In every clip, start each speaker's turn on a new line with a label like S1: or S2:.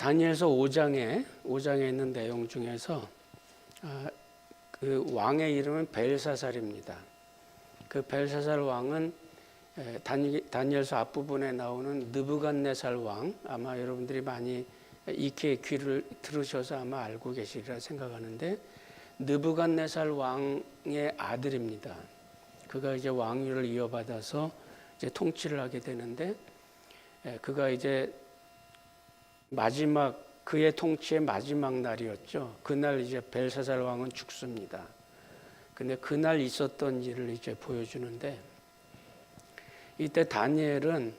S1: 다니엘서 5장에 있는 내용 중에서 그 왕의 이름은 벨사살입니다. 그 벨사살 왕은 다니엘서 앞부분에 나오는 느부갓네살 왕, 아마 여러분들이 많이 익히 귀를 들으셔서 아마 알고 계시리라 생각하는데, 느부갓네살 왕의 아들입니다. 그가 이제 왕위를 이어받아서 이제 통치를 하게 되는데, 그가 이제 그의 통치의 마지막 날이었죠. 그날 이제 벨사살 왕은 죽습니다. 근데 그날 있었던 일을 이제 보여주는데, 이때 다니엘은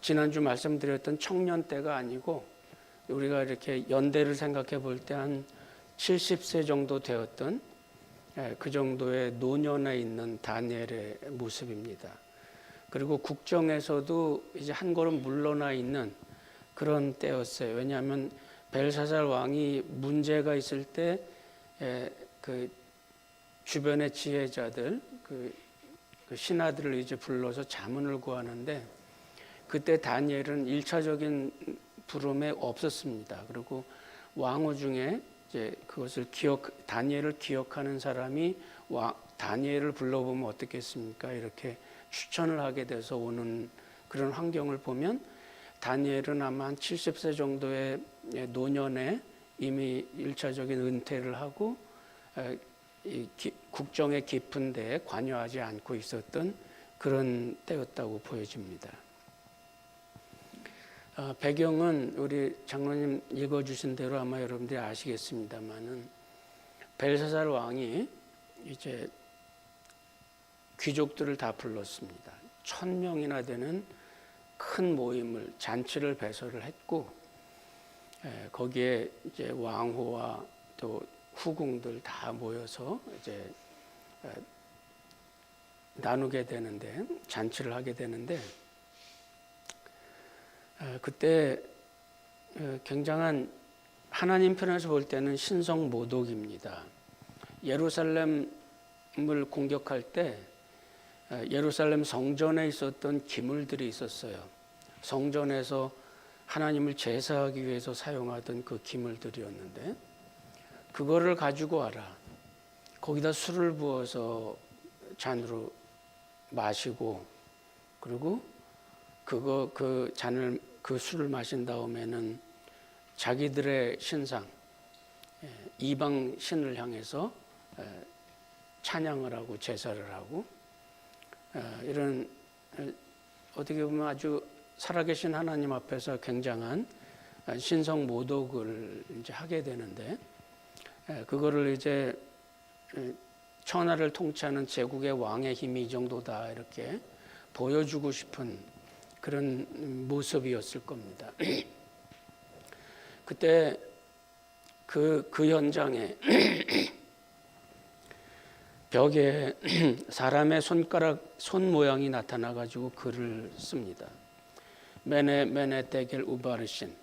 S1: 지난주 말씀드렸던 청년 때가 아니고, 우리가 이렇게 연대를 생각해 볼 때 한 70세 정도 되었던 그 정도의 노년에 있는 다니엘의 모습입니다. 그리고 국정에서도 이제 한 걸음 물러나 있는 그런 때였어요. 왜냐하면 벨사살 왕이 문제가 있을 때 그 주변의 지혜자들, 그 신하들을 이제 불러서 자문을 구하는데, 그때 다니엘은 1차적인 부름에 없었습니다. 그리고 왕후 중에 이제 그것을 다니엘을 기억하는 사람이 다니엘을 불러보면 어떻겠습니까? 이렇게 추천을 하게 돼서 오는 그런 환경을 보면, 다니엘은 아마 한 70세 정도의 노년에 이미 1차적인 은퇴를 하고 국정의 깊은 데에 관여하지 않고 있었던 그런 때였다고 보여집니다. 배경은 우리 장로님 읽어주신 대로 아마 여러분들이 아시겠습니다만은, 벨사살 왕이 이제 귀족들을 다 불렀습니다. 1000명이나 되는 큰 모임을, 잔치를 배설을 했고, 거기에 이제 왕후와 또 후궁들 다 모여서 이제 나누게 되는데, 잔치를 하게 되는데, 그때 굉장한, 하나님 편에서 볼 때는 신성 모독입니다. 예루살렘을 공격할 때 예루살렘 성전에 있었던 기물들이 있었어요. 성전에서 하나님을 제사하기 위해서 사용하던 그 기물들이었는데, 그거를 가지고 와라. 거기다 술을 부어서 잔으로 마시고, 그리고 그 잔을, 그 술을 마신 다음에는 자기들의 신상, 이방 신을 향해서 찬양을 하고 제사를 하고, 이런 어떻게 보면 아주 살아계신 하나님 앞에서 굉장한 신성 모독을 이제 하게 되는데, 그거를 이제 천하를 통치하는 제국의 왕의 힘이 이 정도다 이렇게 보여주고 싶은 그런 모습이었을 겁니다. 그때 그 현장에 벽에 사람의 손 모양이 나타나 가지고 글을 씁니다. 메네 데겔 우바르신.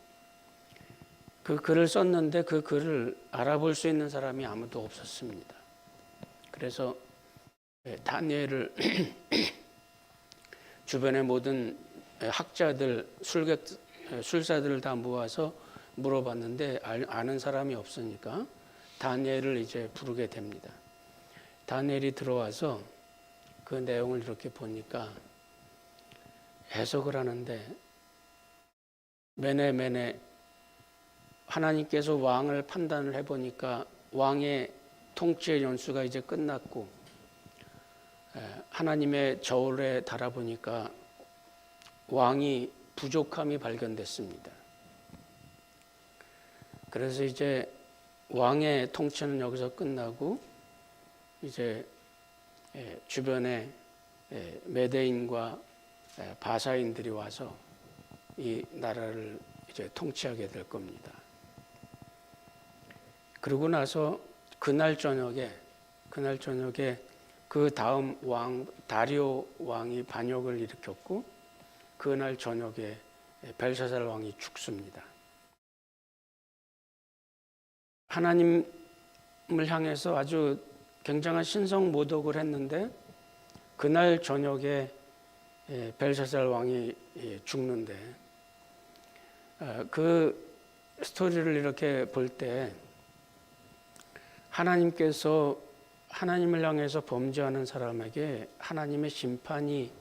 S1: 그 글을 썼는데 그 글을 알아볼 수 있는 사람이 아무도 없었습니다. 그래서 다니엘을 주변의 모든 학자들, 술사들을 다 모아서 물어봤는데 아는 사람이 없으니까 다니엘을 이제 부르게 됩니다. 다니엘이 들어와서 그 내용을 이렇게 보니까 해석을 하는데, 메네 하나님께서 왕을 판단을 해보니까 왕의 통치의 연수가 이제 끝났고, 하나님의 저울에 달아보니까 왕이 부족함이 발견됐습니다. 그래서 이제 왕의 통치는 여기서 끝나고, 이제 주변에 메대인과 바사인들이 와서 이 나라를 이제 통치하게 될 겁니다. 그러고 나서 그날 저녁에 그 다음 왕 다리오 왕이 반역을 일으켰고, 그날 저녁에 벨사살 왕이 죽습니다. 하나님을 향해서 아주 굉장한 신성 모독을 했는데, 그날 저녁에 벨사살 왕이 죽는데, 그 스토리를 이렇게 볼 때 하나님께서 하나님을 향해서 범죄하는 사람에게 하나님의 심판이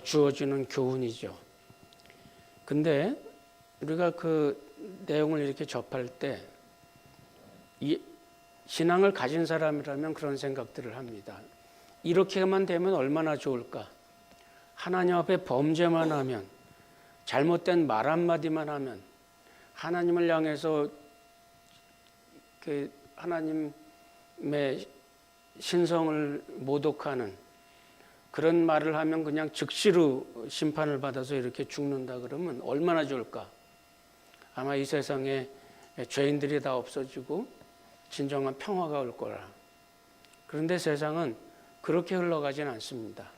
S1: 주어지는 교훈이죠. 근데 우리가 그 내용을 이렇게 접할 때 이 신앙을 가진 사람이라면 그런 생각들을 합니다. 이렇게만 되면 얼마나 좋을까? 하나님 앞에 범죄만 하면, 잘못된 말 한마디만 하면, 하나님을 향해서 그 하나님의 신성을 모독하는 그런 말을 하면 그냥 즉시로 심판을 받아서 이렇게 죽는다 그러면 얼마나 좋을까? 아마 이 세상에 죄인들이 다 없어지고 진정한 평화가 올 거라. 그런데 세상은 그렇게 흘러가진 않습니다.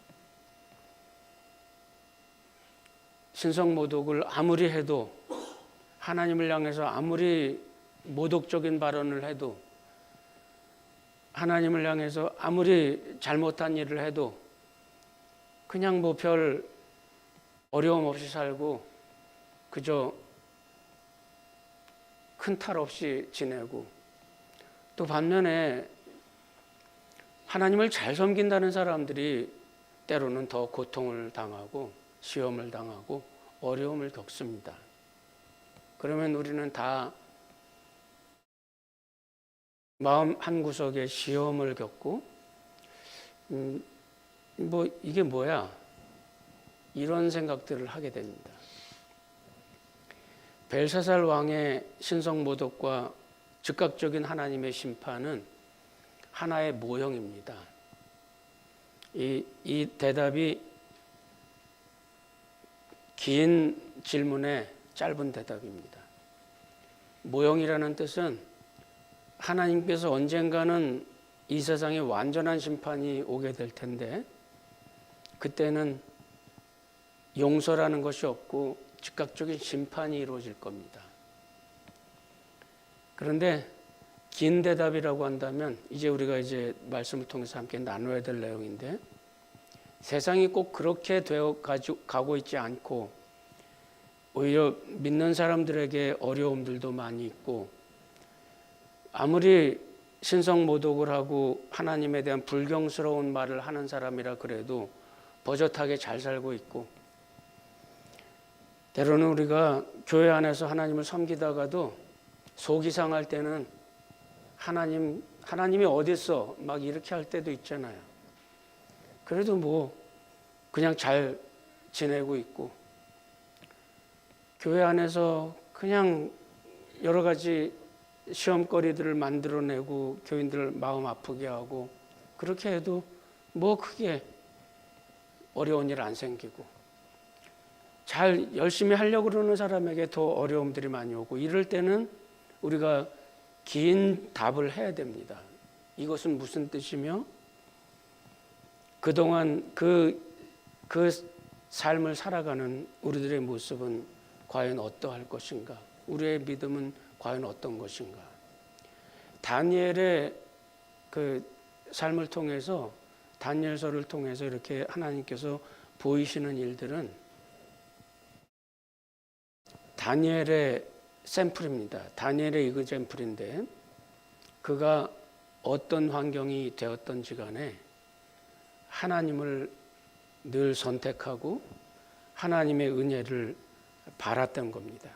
S1: 신성 모독을 아무리 해도, 하나님을 향해서 아무리 모독적인 발언을 해도, 하나님을 향해서 아무리 잘못한 일을 해도 그냥 뭐 별 어려움 없이 살고 그저 큰 탈 없이 지내고, 또 반면에 하나님을 잘 섬긴다는 사람들이 때로는 더 고통을 당하고 시험을 당하고 어려움을 겪습니다. 그러면 우리는 다 마음 한구석에 시험을 겪고 뭐 이게 뭐야? 이런 생각들을 하게 됩니다. 벨사살 왕의 신성 모독과 즉각적인 하나님의 심판은 하나의 모형입니다. 이 대답이 긴 질문에 짧은 대답입니다. 모형이라는 뜻은 하나님께서 언젠가는 이 세상에 완전한 심판이 오게 될 텐데 그때는 용서라는 것이 없고 즉각적인 심판이 이루어질 겁니다. 그런데 긴 대답이라고 한다면 이제 우리가 이제 말씀을 통해서 함께 나눠야 될 내용인데, 세상이 꼭 그렇게 되어 가고 있지 않고 오히려 믿는 사람들에게 어려움들도 많이 있고, 아무리 신성 모독을 하고 하나님에 대한 불경스러운 말을 하는 사람이라 그래도 버젓하게 잘 살고 있고, 때로는 우리가 교회 안에서 하나님을 섬기다가도 속이 상할 때는 하나님이 어디 있어? 막 이렇게 할 때도 있잖아요. 그래도 뭐 그냥 잘 지내고 있고, 교회 안에서 그냥 여러 가지 시험거리들을 만들어내고 교인들 마음 아프게 하고, 그렇게 해도 뭐 크게 어려운 일 안 생기고, 잘 열심히 하려고 그러는 사람에게 더 어려움들이 많이 오고, 이럴 때는 우리가 긴 답을 해야 됩니다. 이것은 무슨 뜻이며 그동안 그 삶을 살아가는 우리들의 모습은 과연 어떠할 것인가? 우리의 믿음은 과연 어떤 것인가? 다니엘의 그 삶을 통해서, 다니엘서를 통해서 이렇게 하나님께서 보이시는 일들은 다니엘의 샘플입니다. 다니엘의 이그잼플인데, 그가 어떤 환경이 되었던지 간에 하나님을 늘 선택하고 하나님의 은혜를 바랐던 겁니다.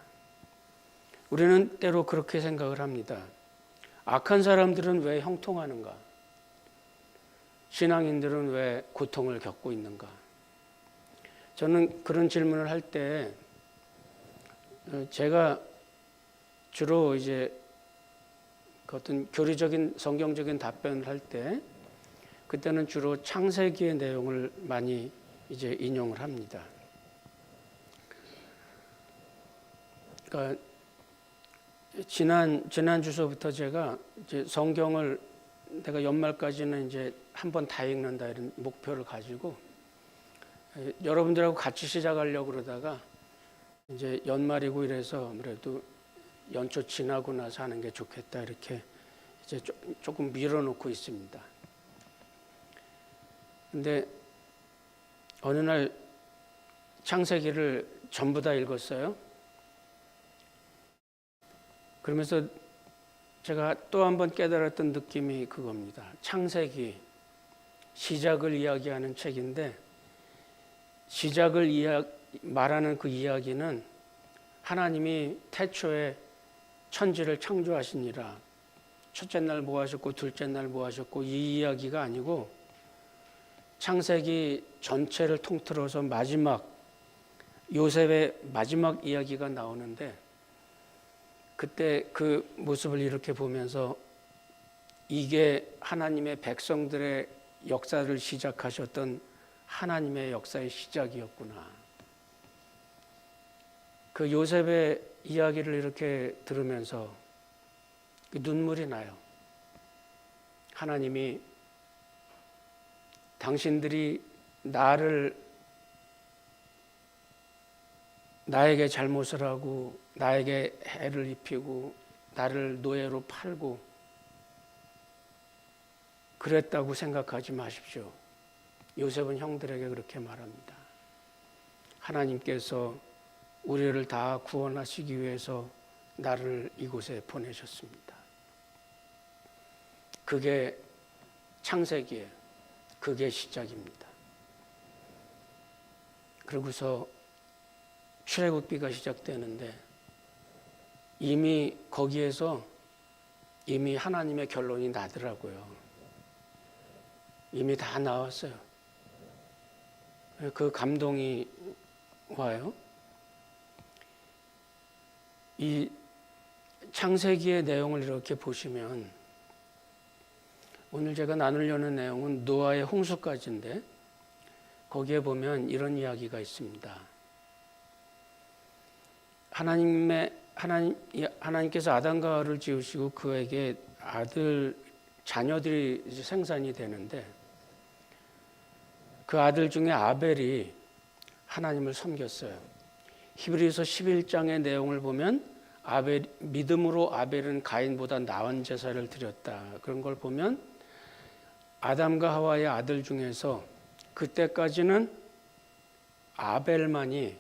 S1: 우리는 때로 그렇게 생각을 합니다. 악한 사람들은 왜 형통하는가? 신앙인들은 왜 고통을 겪고 있는가? 저는 그런 질문을 할 때 제가 주로 이제 어떤 교리적인 성경적인 답변을 할 때, 그때는 주로 창세기의 내용을 많이 이제 인용을 합니다. 그러니까 지난 주서부터 제가 이제 성경을 내가 연말까지는 이제 한번 다 읽는다 이런 목표를 가지고 여러분들하고 같이 시작하려고 그러다가 이제 연말이고 이래서 아무래도 연초 지나고 나서 하는 게 좋겠다 이렇게 이제 조금 밀어놓고 있습니다. 근데 어느 날 창세기를 전부 다 읽었어요. 그러면서 제가 또 한 번 깨달았던 느낌이 그겁니다. 창세기 시작을 이야기하는 책인데 시작을 말하는 그 이야기는 하나님이 태초에 천지를 창조하시니라 첫째 날 뭐 하셨고 둘째 날 뭐 하셨고 이 이야기가 아니고 창세기 전체를 통틀어서 마지막 요셉의 마지막 이야기가 나오는데 그때 그 모습을 이렇게 보면서 이게 하나님의 백성들의 역사를 시작하셨던 하나님의 역사의 시작이었구나. 그 요셉의 이야기를 이렇게 들으면서 눈물이 나요. 하나님이 당신들이 나에게 잘못을 하고 나에게 해를 입히고 나를 노예로 팔고 그랬다고 생각하지 마십시오. 요셉은 형들에게 그렇게 말합니다. 하나님께서 우리를 다 구원하시기 위해서 나를 이곳에 보내셨습니다. 그게 창세기예요. 그게 시작입니다. 그러고서 출애굽기가 시작되는데 이미 거기에서 이미 하나님의 결론이 나더라고요. 이미 다 나왔어요. 그 감동이 와요. 이 창세기의 내용을 이렇게 보시면 오늘 제가 나누려는 내용은 노아의 홍수까지인데 거기에 보면 이런 이야기가 있습니다. 하나님께서 아담과 하와를 지으시고 그에게 자녀들이 생산이 되는데 그 아들 중에 아벨이 하나님을 섬겼어요. 히브리서 11장의 내용을 보면 믿음으로 아벨은 가인보다 나은 제사를 드렸다. 그런 걸 보면 아담과 하와의 아들 중에서 그때까지는 아벨만이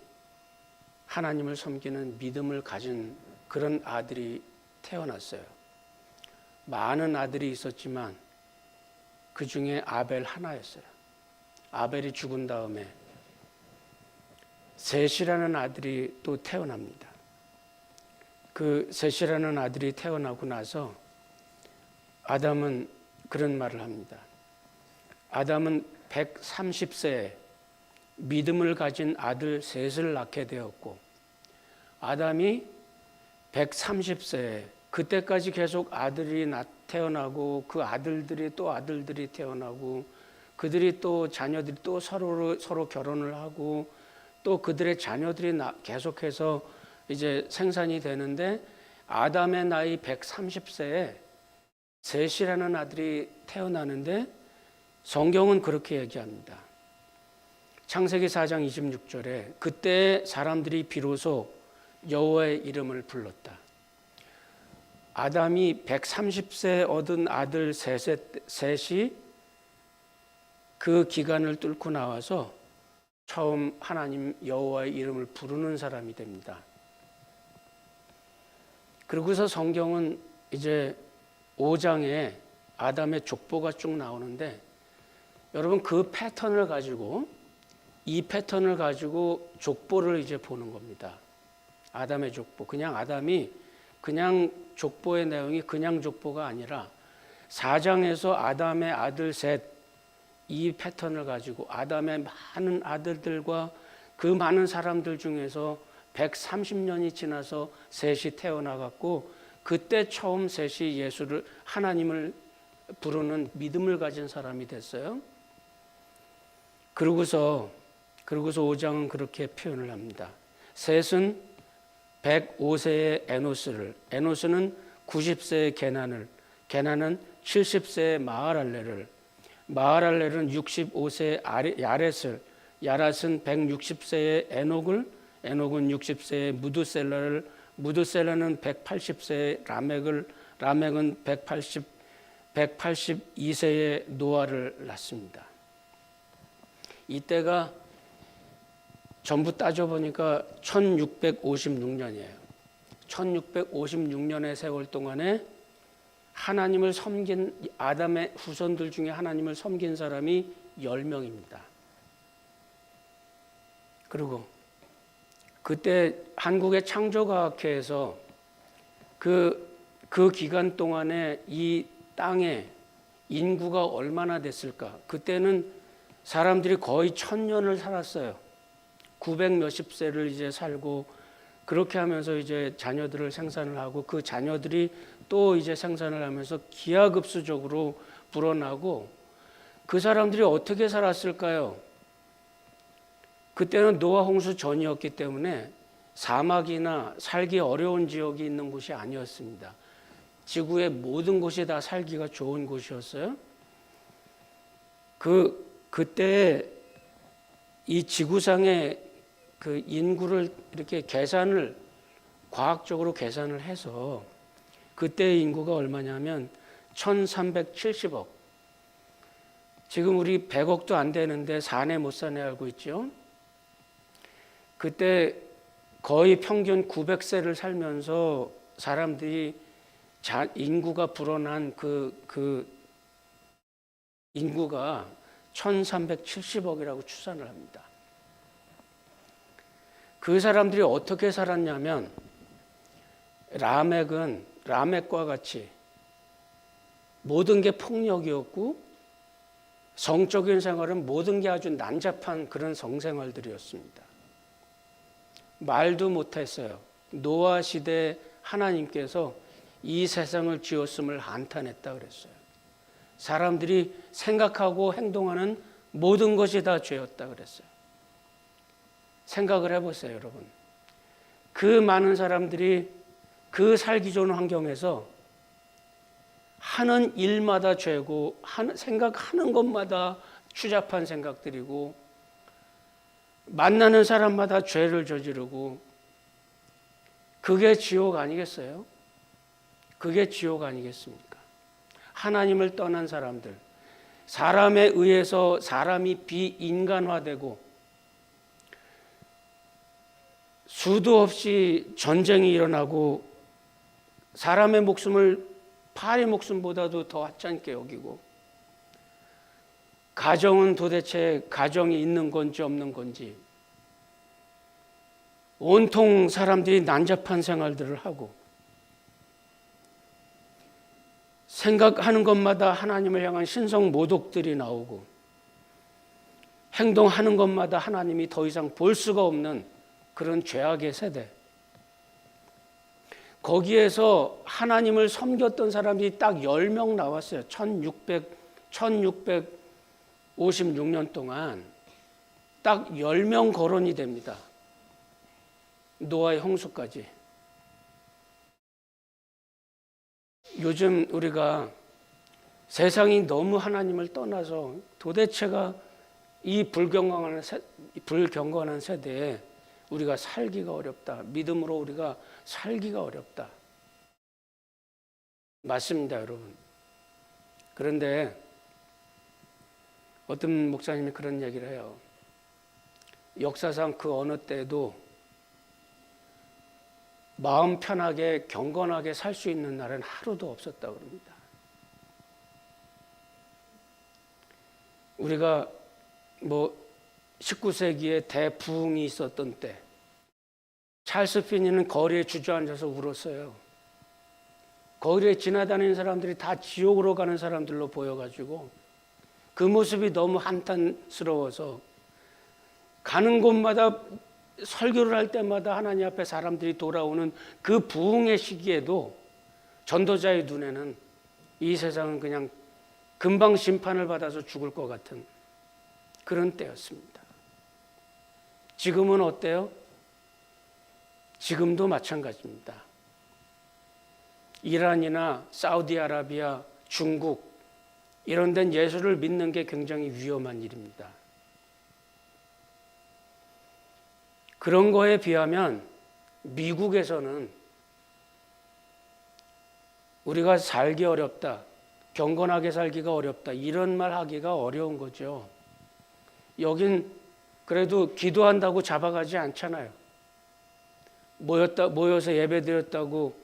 S1: 하나님을 섬기는 믿음을 가진 그런 아들이 태어났어요. 많은 아들이 있었지만 그 중에 아벨 하나였어요. 아벨이 죽은 다음에 셋이라는 아들이 또 태어납니다. 그 셋이라는 아들이 태어나고 나서 아담은 그런 말을 합니다. 아담은 130세에 믿음을 가진 아들 셋을 낳게 되었고 아담이 130세에 그때까지 계속 아들이 태어나고 그 아들들이 또 아들들이 태어나고 그들이 또 자녀들이 또 서로 결혼을 하고 또 그들의 자녀들이 계속해서 이제 생산이 되는데 아담의 나이 130세에 셋이라는 아들이 태어나는데 성경은 그렇게 얘기합니다. 창세기 4장 26절에 그때 사람들이 비로소 여호와의 이름을 불렀다. 아담이 130세 얻은 아들 셋이 그 기간을 뚫고 나와서 처음 하나님 여호와의 이름을 부르는 사람이 됩니다. 그러고서 성경은 이제 5장에 아담의 족보가 쭉 나오는데 여러분 그 패턴을 가지고 이 패턴을 가지고 족보를 이제 보는 겁니다. 아담의 족보. 그냥 아담이 그냥 족보의 내용이 그냥 족보가 아니라 4장에서 아담의 아들 셋 이 패턴을 가지고 아담의 많은 아들들과 그 많은 사람들 중에서 130년이 지나서 셋이 태어나갔고 그때 처음 셋이 하나님을 부르는 믿음을 가진 사람이 됐어요. 그러고서 5장은 그렇게 표현을 합니다. 셋은 105세의 에노스는 90세의 게난은 70세의 마하랄렐은 65세의 야렛은 160세의 에녹은 60세의 무드셀라는 180세의 라멕은 182세의 노아를 낳습니다. 이때가 전부 따져보니까 1656년이에요. 1656년의 세월 동안에 하나님을 섬긴 아담의 후손들 중에 하나님을 섬긴 사람이 10명입니다. 그리고 그때 한국의 창조과학회에서 그 기간 동안에 이 땅에 인구가 얼마나 됐을까? 그때는 사람들이 거의 1000년을 살았어요. 900 몇십 세를 이제 살고 그렇게 하면서 이제 자녀들을 생산을 하고 그 자녀들이 또 이제 생산을 하면서 기하급수적으로 불어나고 그 사람들이 어떻게 살았을까요? 그때는 노아 홍수 전이었기 때문에 사막이나 살기 어려운 지역이 있는 곳이 아니었습니다. 지구의 모든 곳이 다 살기가 좋은 곳이었어요. 그때 이 지구상의 그 인구를 이렇게 과학적으로 계산을 해서 그때의 인구가 얼마냐면 1370억. 지금 우리 100억도 안 되는데 사내 못 사내 알고 있죠? 그때 거의 평균 900세를 살면서 사람들이 인구가 불어난 그 인구가 1370억이라고 추산을 합니다. 그 사람들이 어떻게 살았냐면 라멕과 같이 모든 게 폭력이었고 성적인 생활은 모든 게 아주 난잡한 그런 성생활들이었습니다. 말도 못했어요. 노아 시대 하나님께서 이 세상을 지었음을 한탄했다 그랬어요. 사람들이 생각하고 행동하는 모든 것이 다 죄였다 그랬어요. 생각을 해보세요, 여러분. 그 많은 사람들이 그 살기 좋은 환경에서 하는 일마다 죄고 생각하는 것마다 추잡한 생각들이고 만나는 사람마다 죄를 저지르고 그게 지옥 아니겠어요? 그게 지옥 아니겠습니까? 하나님을 떠난 사람들, 사람에 의해서 사람이 비인간화되고 수도 없이 전쟁이 일어나고 사람의 목숨을 파리 목숨보다도 더 하찮게 여기고 가정은 도대체 가정이 있는 건지 없는 건지 온통 사람들이 난잡한 생활들을 하고 생각하는 것마다 하나님을 향한 신성 모독들이 나오고 행동하는 것마다 하나님이 더 이상 볼 수가 없는 그런 죄악의 세대. 거기에서 하나님을 섬겼던 사람들이 딱 10명 나왔어요. 1656년 동안 딱 10명 거론이 됩니다. 노아의 홍수까지. 요즘 우리가 세상이 너무 하나님을 떠나서 도대체가 이 불경건한 세대에 우리가 살기가 어렵다. 믿음으로 우리가 살기가 어렵다. 맞습니다, 여러분. 그런데 어떤 목사님이 그런 얘기를 해요. 역사상 그 어느 때도 마음 편하게 경건하게 살 수 있는 날은 하루도 없었다고 합니다. 우리가 19세기에 대부흥이 있었던 때 찰스 피니는 거리에 주저앉아서 울었어요. 거리에 지나다니는 사람들이 다 지옥으로 가는 사람들로 보여가지고 그 모습이 너무 한탄스러워서 가는 곳마다 설교를 할 때마다 하나님 앞에 사람들이 돌아오는 그 부흥의 시기에도 전도자의 눈에는 이 세상은 그냥 금방 심판을 받아서 죽을 것 같은 그런 때였습니다. 지금은 어때요? 지금도 마찬가지입니다. 이란이나 사우디아라비아, 중국 이런 데는 예수를 믿는 게 굉장히 위험한 일입니다. 그런 거에 비하면 미국에서는 우리가 살기 어렵다, 경건하게 살기가 어렵다 이런 말 하기가 어려운 거죠. 여긴 그래도 기도한다고 잡아가지 않잖아요. 모여서 예배드렸다고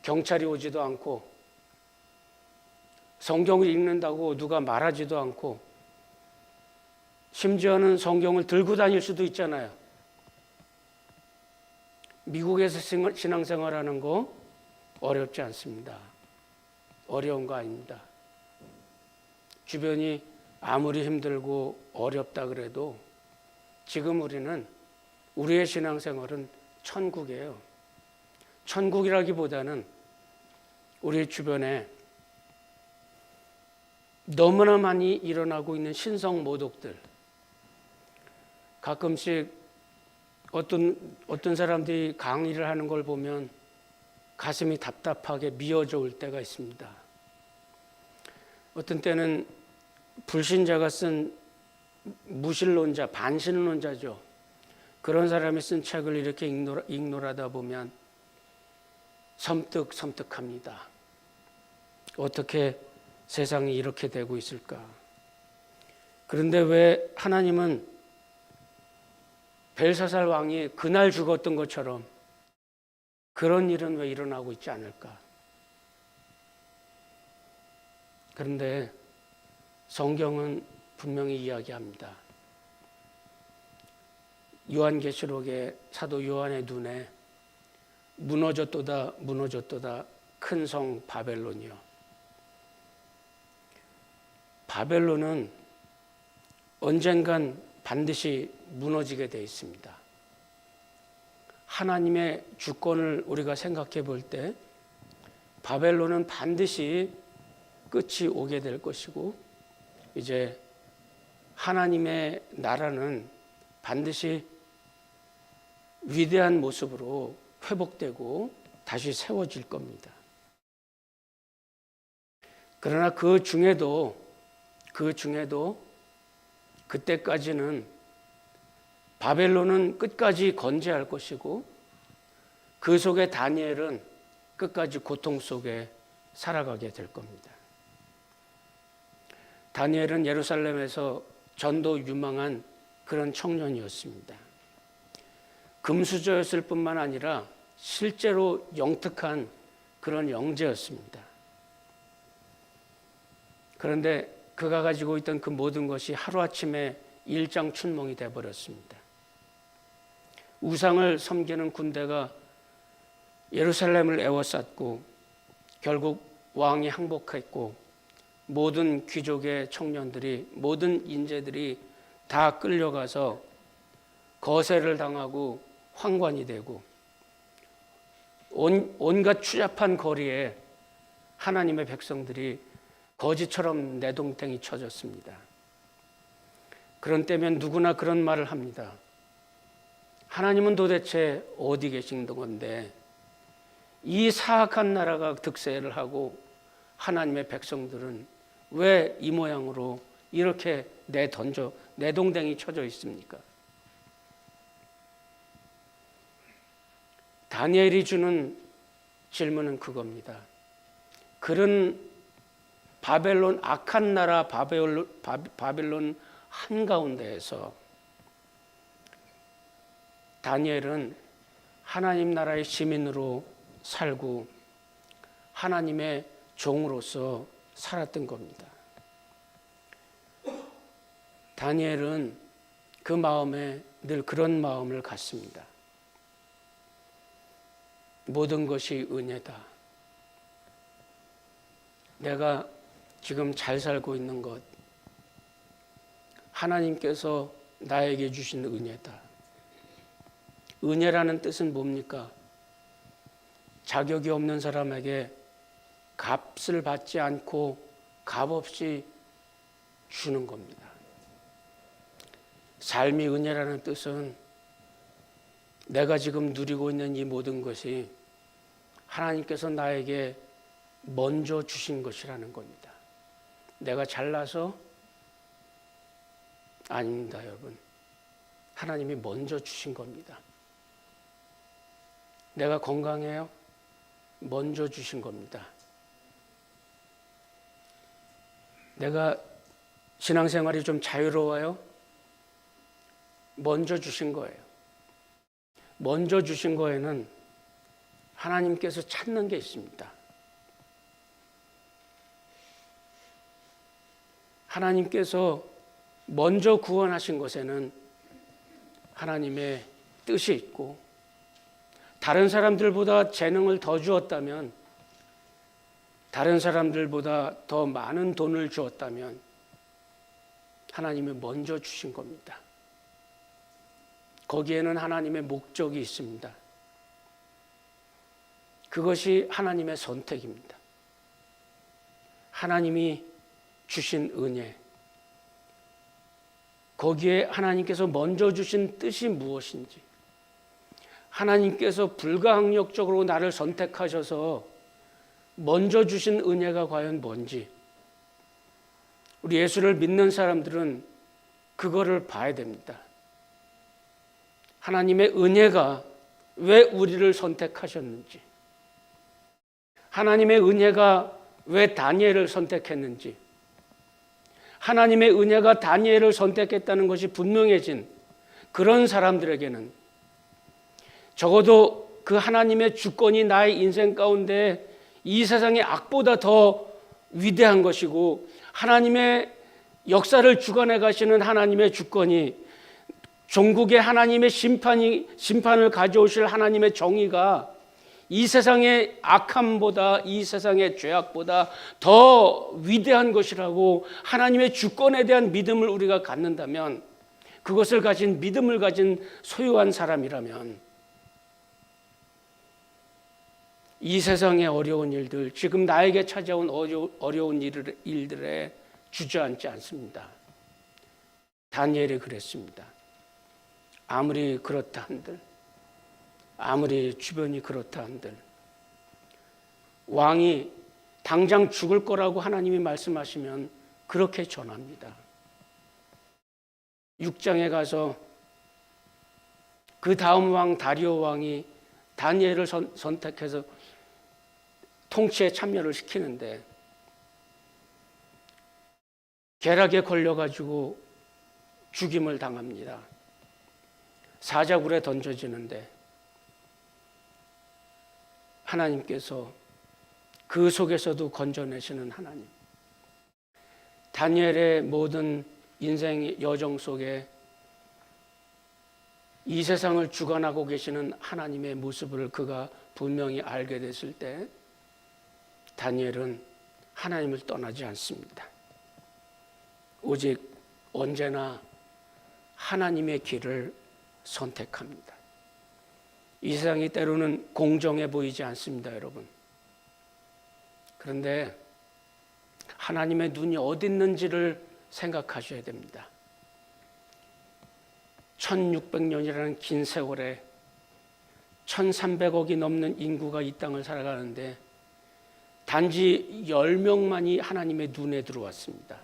S1: 경찰이 오지도 않고, 성경을 읽는다고 누가 말하지도 않고, 심지어는 성경을 들고 다닐 수도 있잖아요. 미국에서 신앙생활하는 거 어렵지 않습니다. 어려운 거 아닙니다. 주변이 아무리 힘들고 어렵다 그래도 지금 우리의 신앙생활은 천국이에요. 천국이라기보다는 우리 주변에 너무나 많이 일어나고 있는 신성 모독들, 가끔씩 어떤 사람들이 강의를 하는 걸 보면 가슴이 답답하게 미어져 올 때가 있습니다. 어떤 때는 불신자가 쓴 무신론자, 반신론자죠. 그런 사람이 쓴 책을 이렇게 읽노라다 보면 섬뜩합니다. 어떻게 세상이 이렇게 되고 있을까? 그런데 왜 하나님은 벨사살 왕이 그날 죽었던 것처럼 그런 일은 왜 일어나고 있지 않을까? 그런데 성경은 분명히 이야기합니다. 요한계시록의 사도 요한의 눈에 무너졌도다 큰 성 바벨론이요. 바벨론은 언젠간 반드시 무너지게 되어 있습니다. 하나님의 주권을 우리가 생각해 볼 때 바벨론은 반드시 끝이 오게 될 것이고, 이제 하나님의 나라는 반드시 위대한 모습으로 회복되고 다시 세워질 겁니다. 그러나 그 중에도 그때까지는 바벨론은 끝까지 건재할 것이고, 그 속에 다니엘은 끝까지 고통 속에 살아가게 될 겁니다. 다니엘은 예루살렘에서 전도 유망한 그런 청년이었습니다. 금수저였을 뿐만 아니라 실제로 영특한 그런 영재였습니다. 그런데 그가 가지고 있던 그 모든 것이 하루아침에 일장춘몽이 되어버렸습니다. 우상을 섬기는 군대가 예루살렘을 에워쌌고, 결국 왕이 항복했고, 모든 귀족의 청년들이, 모든 인재들이 다 끌려가서 거세를 당하고 황관이 되고, 온갖 추잡한 거리에 하나님의 백성들이 거지처럼 내동댕이 쳐졌습니다. 그런 때면 누구나 그런 말을 합니다. 하나님은 도대체 어디 계신 건데 이 사악한 나라가 득세를 하고 하나님의 백성들은 왜 이 모양으로 이렇게 내동댕이 쳐져 있습니까? 다니엘이 주는 질문은 그겁니다. 그런 바벨론, 악한 나라 바벨론 한가운데에서 다니엘은 하나님 나라의 시민으로 살고 하나님의 종으로서 살았던 겁니다. 다니엘은 그 마음에 늘 그런 마음을 갖습니다. 모든 것이 은혜다. 내가 지금 잘 살고 있는 것, 하나님께서 나에게 주신 은혜다. 은혜라는 뜻은 뭡니까? 자격이 없는 사람에게 값을 받지 않고 값없이 주는 겁니다. 삶이 은혜라는 뜻은 내가 지금 누리고 있는 이 모든 것이 하나님께서 나에게 먼저 주신 것이라는 겁니다. 내가 잘나서 아닙니다, 여러분. 하나님이 먼저 주신 겁니다. 내가 건강해요? 먼저 주신 겁니다. 내가 신앙생활이 좀 자유로워요? 먼저 주신 거예요. 먼저 주신 거에는 하나님께서 찾는 게 있습니다. 하나님께서 먼저 구원하신 것에는 하나님의 뜻이 있고, 다른 사람들보다 재능을 더 주었다면, 다른 사람들보다 더 많은 돈을 주었다면 하나님이 먼저 주신 겁니다. 거기에는 하나님의 목적이 있습니다. 그것이 하나님의 선택입니다. 하나님이 주신 은혜, 거기에 하나님께서 먼저 주신 뜻이 무엇인지, 하나님께서 불가항력적으로 나를 선택하셔서 먼저 주신 은혜가 과연 뭔지, 우리 예수를 믿는 사람들은 그거를 봐야 됩니다. 하나님의 은혜가 왜 우리를 선택하셨는지, 하나님의 은혜가 왜 다니엘을 선택했는지, 하나님의 은혜가 다니엘을 선택했다는 것이 분명해진 그런 사람들에게는 적어도 그 하나님의 주권이 나의 인생 가운데 이 세상의 악보다 더 위대한 것이고, 하나님의 역사를 주관해 가시는 하나님의 주권이, 종국의 하나님의 심판을 가져오실 하나님의 정의가 이 세상의 악함보다, 이 세상의 죄악보다 더 위대한 것이라고 하나님의 주권에 대한 믿음을 우리가 갖는다면, 그것을 가진 믿음을 가진 소유한 사람이라면 이 세상의 어려운 일들, 지금 나에게 찾아온 어려운 일들에 주저앉지 않습니다. 다니엘이 그랬습니다. 아무리 그렇다 한들, 아무리 주변이 그렇다 한들, 왕이 당장 죽을 거라고 하나님이 말씀하시면 그렇게 전합니다. 6장에 가서 그 다음 왕 다리오 왕이 다니엘을 선택해서 통치에 참여를 시키는데, 계략에 걸려가지고 죽임을 당합니다. 사자굴에 던져지는데 하나님께서 그 속에서도 건져내시는 하나님, 다니엘의 모든 인생의 여정 속에 이 세상을 주관하고 계시는 하나님의 모습을 그가 분명히 알게 됐을 때 다니엘은 하나님을 떠나지 않습니다. 오직 언제나 하나님의 길을 선택합니다. 이 세상이 때로는 공정해 보이지 않습니다, 여러분. 그런데 하나님의 눈이 어디 있는지를 생각하셔야 됩니다. 1600년이라는 긴 세월에 1300억이 넘는 인구가 이 땅을 살아가는데 단지 10명만이 하나님의 눈에 들어왔습니다.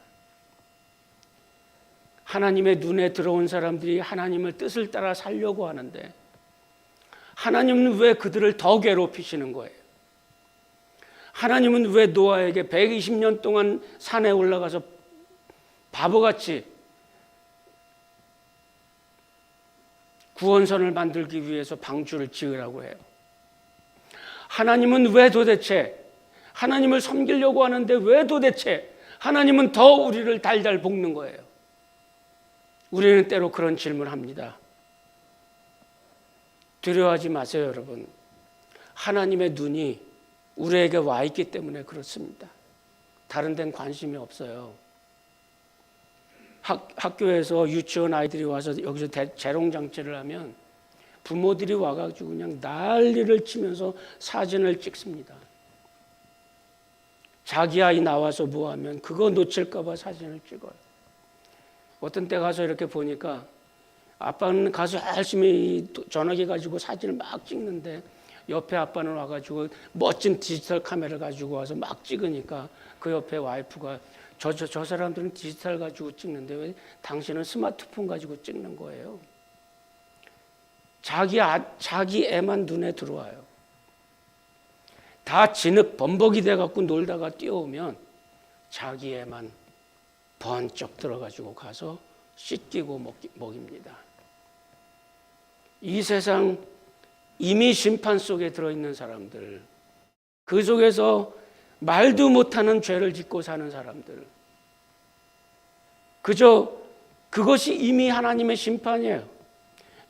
S1: 하나님의 눈에 들어온 사람들이 하나님의 뜻을 따라 살려고 하는데 하나님은 왜 그들을 더 괴롭히시는 거예요? 하나님은 왜 노아에게 120년 동안 산에 올라가서 바보같이 구원선을 만들기 위해서 방주를 지으라고 해요? 하나님은 왜 도대체, 하나님을 섬기려고 하는데 왜 도대체 하나님은 더 우리를 달달 볶는 거예요? 우리는 때로 그런 질문을 합니다. 두려워하지 마세요, 여러분. 하나님의 눈이 우리에게 와 있기 때문에 그렇습니다. 다른 데는 관심이 없어요. 학교에서 유치원 아이들이 와서 여기서 재롱장치를 하면 부모들이 와가지고 그냥 난리를 치면서 사진을 찍습니다. 자기 아이 나와서 뭐 하면 그거 놓칠까 봐 사진을 찍어요. 어떤 때 가서 이렇게 보니까 아빠는 가서 열심히 전화기 가지고 사진을 막 찍는데 옆에 아빠는 와가지고 멋진 디지털 카메라 가지고 와서 막 찍으니까 그 옆에 와이프가 저 사람들은 디지털 가지고 찍는데 왜 당신은 스마트폰 가지고 찍는 거예요? 자기 애만 눈에 들어와요. 다 진흙 범벅이 돼갖고 놀다가 뛰어오면 자기 애만 번쩍 들어가지고 가서 씻기고 먹입니다. 이 세상 이미 심판 속에 들어있는 사람들, 그 속에서 말도 못하는 죄를 짓고 사는 사람들, 그저 그것이 이미 하나님의 심판이에요.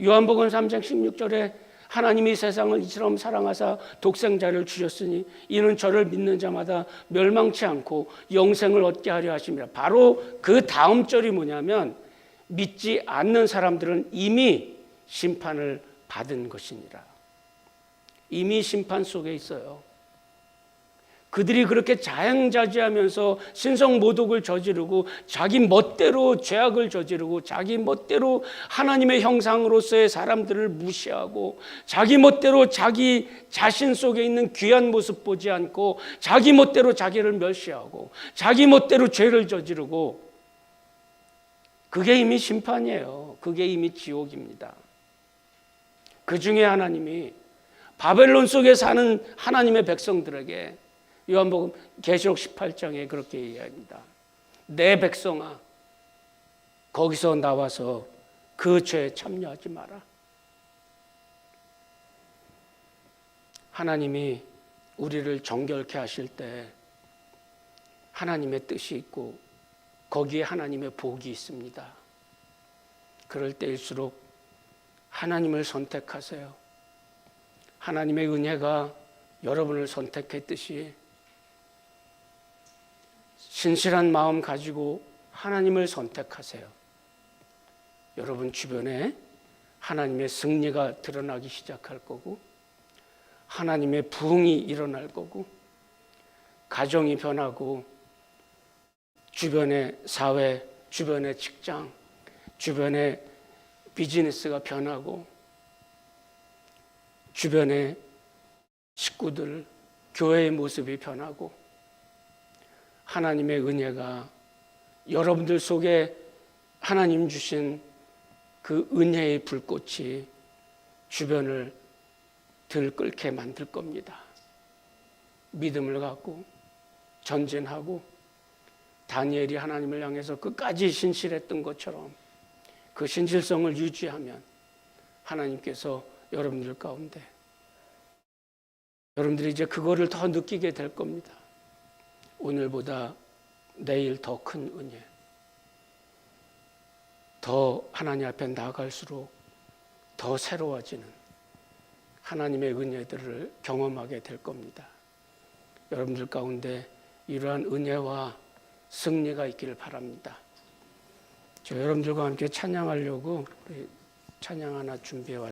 S1: 요한복음 3장 16절에 하나님이 세상을 이처럼 사랑하사 독생자를 주셨으니 이는 저를 믿는 자마다 멸망치 않고 영생을 얻게 하려 하심이라. 바로 그 다음 절이 뭐냐면 믿지 않는 사람들은 이미 심판을 받은 것이니라. 이미 심판 속에 있어요. 그들이 그렇게 자행자지하면서 신성모독을 저지르고 자기 멋대로 죄악을 저지르고 자기 멋대로 하나님의 형상으로서의 사람들을 무시하고 자기 멋대로 자기 자신 속에 있는 귀한 모습 보지 않고 자기 멋대로 자기를 멸시하고 자기 멋대로 죄를 저지르고, 그게 이미 심판이에요. 그게 이미 지옥입니다. 그 중에 하나님이 바벨론 속에 사는 하나님의 백성들에게 요한복음 계시록 18장에 그렇게 이야기합니다. 내 백성아, 거기서 나와서 그 죄에 참여하지 마라. 하나님이 우리를 정결케 하실 때 하나님의 뜻이 있고 거기에 하나님의 복이 있습니다. 그럴 때일수록 하나님을 선택하세요. 하나님의 은혜가 여러분을 선택했듯이 신실한 마음 가지고 하나님을 선택하세요. 여러분 주변에 하나님의 승리가 드러나기 시작할 거고, 하나님의 부흥이 일어날 거고, 가정이 변하고, 주변의 사회, 주변의 직장, 주변의 비즈니스가 변하고, 주변의 식구들, 교회의 모습이 변하고, 하나님의 은혜가 여러분들 속에 하나님 주신 그 은혜의 불꽃이 주변을 들끓게 만들 겁니다. 믿음을 갖고 전진하고 다니엘이 하나님을 향해서 끝까지 신실했던 것처럼 그 신실성을 유지하면 하나님께서 여러분들 가운데, 여러분들이 이제 그거를 더 느끼게 될 겁니다. 오늘보다 내일 더 큰 은혜, 더 하나님 앞에 나아갈수록 더 새로워지는 하나님의 은혜들을 경험하게 될 겁니다. 여러분들 가운데 이러한 은혜와 승리가 있기를 바랍니다. 저 여러분들과 함께 찬양하려고 찬양 하나 준비해 왔습니다.